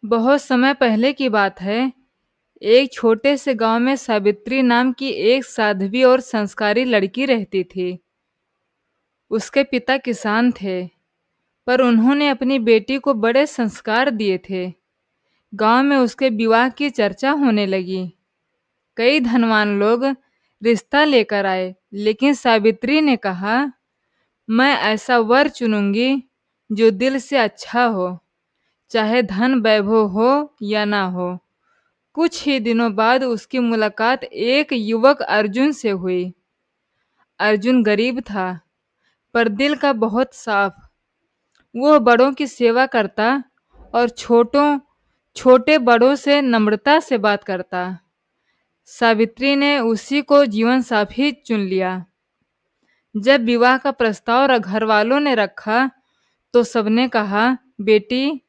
बहुत समय पहले की बात है। एक छोटे से गांव में सावित्री नाम की एक साध्वी और संस्कारी लड़की रहती थी। उसके पिता किसान थे, पर उन्होंने अपनी बेटी को बड़े संस्कार दिए थे। गांव में उसके विवाह की चर्चा होने लगी। कई धनवान लोग रिश्ता लेकर आए, लेकिन सावित्री ने कहा, मैं ऐसा वर चुनूंगी जो दिल से अच्छा हो, चाहे धन वैभव हो या ना हो। कुछ ही दिनों बाद उसकी मुलाकात एक युवक अर्जुन से हुई। अर्जुन गरीब था, पर दिल का बहुत साफ। वो बड़ों की सेवा करता और छोटे बड़ों से नम्रता से बात करता। सावित्री ने उसी को जीवन साथी चुन लिया। जब विवाह का प्रस्ताव घर वालों ने रखा तो सबने कहा, बेटी,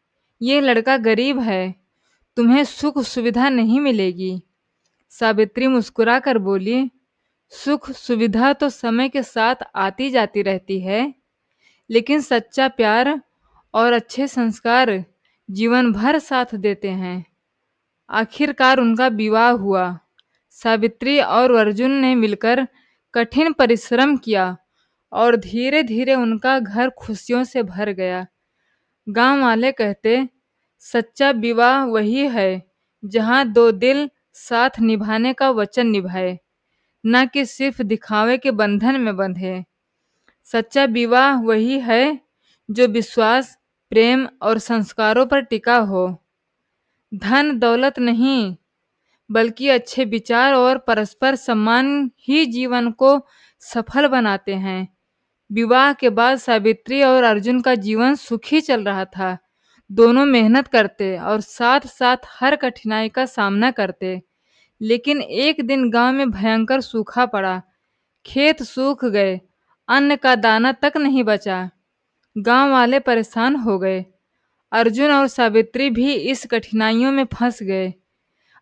ये लड़का गरीब है, तुम्हें सुख सुविधा नहीं मिलेगी। सावित्री मुस्कुराकर बोली, सुख सुविधा तो समय के साथ आती जाती रहती है, लेकिन सच्चा प्यार और अच्छे संस्कार जीवन भर साथ देते हैं। आखिरकार उनका विवाह हुआ। सावित्री और अर्जुन ने मिलकर कठिन परिश्रम किया और धीरे धीरे उनका घर खुशियों से भर गया। गांव वाले कहते, सच्चा विवाह वही है जहां दो दिल साथ निभाने का वचन निभाए, न कि सिर्फ दिखावे के बंधन में बंधे। सच्चा विवाह वही है जो विश्वास, प्रेम और संस्कारों पर टिका हो। धन दौलत नहीं, बल्कि अच्छे विचार और परस्पर सम्मान ही जीवन को सफल बनाते हैं। विवाह के बाद सावित्री और अर्जुन का जीवन सुखी चल रहा था। दोनों मेहनत करते और साथ साथ हर कठिनाई का सामना करते। लेकिन एक दिन गांव में भयंकर सूखा पड़ा। खेत सूख गए, अन्न का दाना तक नहीं बचा। गांव वाले परेशान हो गए। अर्जुन और सावित्री भी इस कठिनाइयों में फंस गए।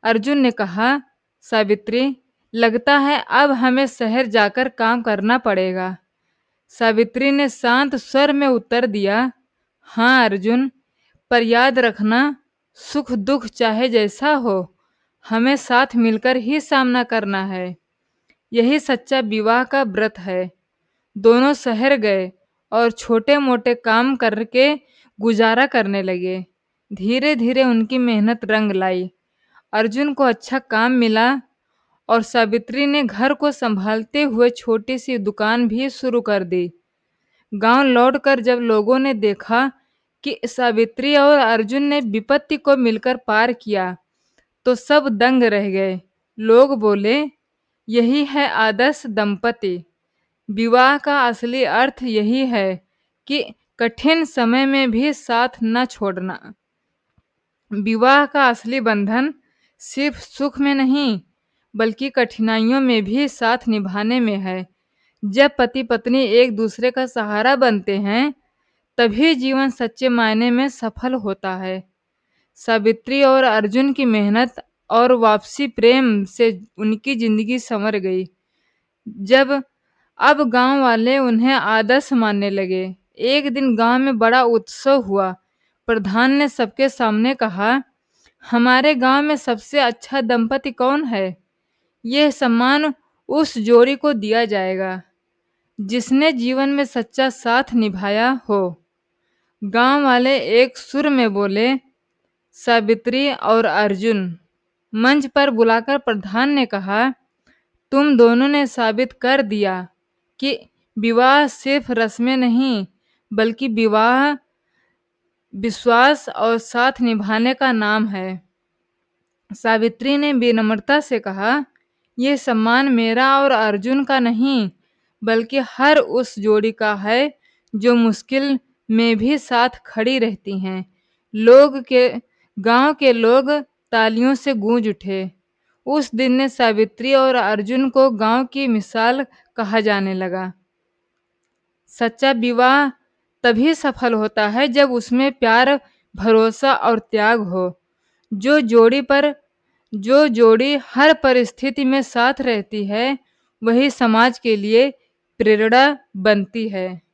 अर्जुन ने कहा, सावित्री, लगता है अब हमें शहर जाकर काम करना पड़ेगा। सावित्री ने शांत स्वर में उत्तर दिया, हाँ अर्जुन, पर याद रखना, सुख दुख चाहे जैसा हो, हमें साथ मिलकर ही सामना करना है। यही सच्चा विवाह का व्रत है। दोनों शहर गए और छोटे मोटे काम करके गुजारा करने लगे। धीरे धीरे उनकी मेहनत रंग लाई। अर्जुन को अच्छा काम मिला और सावित्री ने घर को संभालते हुए छोटी सी दुकान भी शुरू कर दी। गांव लौटकर जब लोगों ने देखा कि सावित्री और अर्जुन ने विपत्ति को मिलकर पार किया, तो सब दंग रह गए। लोग बोले, यही है आदर्श दंपति। विवाह का असली अर्थ यही है कि कठिन समय में भी साथ न छोड़ना। विवाह का असली बंधन सिर्फ सुख में नहीं, बल्कि कठिनाइयों में भी साथ निभाने में है। जब पति पत्नी एक दूसरे का सहारा बनते हैं, तभी जीवन सच्चे मायने में सफल होता है। सावित्री और अर्जुन की मेहनत और वापसी प्रेम से उनकी जिंदगी संवर गई। जब अब गांव वाले उन्हें आदर्श मानने लगे। एक दिन गांव में बड़ा उत्सव हुआ। प्रधान ने सबके सामने कहा, हमारे गांव में सबसे अच्छा दंपति कौन है? यह सम्मान उस जोड़ी को दिया जाएगा जिसने जीवन में सच्चा साथ निभाया हो। गांव वाले एक सुर में बोले, सावित्री और अर्जुन। मंच पर बुलाकर प्रधान ने कहा, तुम दोनों ने साबित कर दिया कि विवाह सिर्फ रस्में नहीं, बल्कि विवाह विश्वास और साथ निभाने का नाम है। सावित्री ने विनम्रता से कहा, यह सम्मान मेरा और अर्जुन का नहीं, बल्कि हर उस जोड़ी का है जो मुश्किल में भी साथ खड़ी रहती हैं। गांव के लोग तालियों से गूंज उठे। उस दिन ने सावित्री और अर्जुन को गांव की मिसाल कहा जाने लगा। सच्चा विवाह तभी सफल होता है जब उसमें प्यार, भरोसा और त्याग हो। जो जोड़ी हर परिस्थिति में साथ रहती है, वही समाज के लिए प्रेरणा बनती है।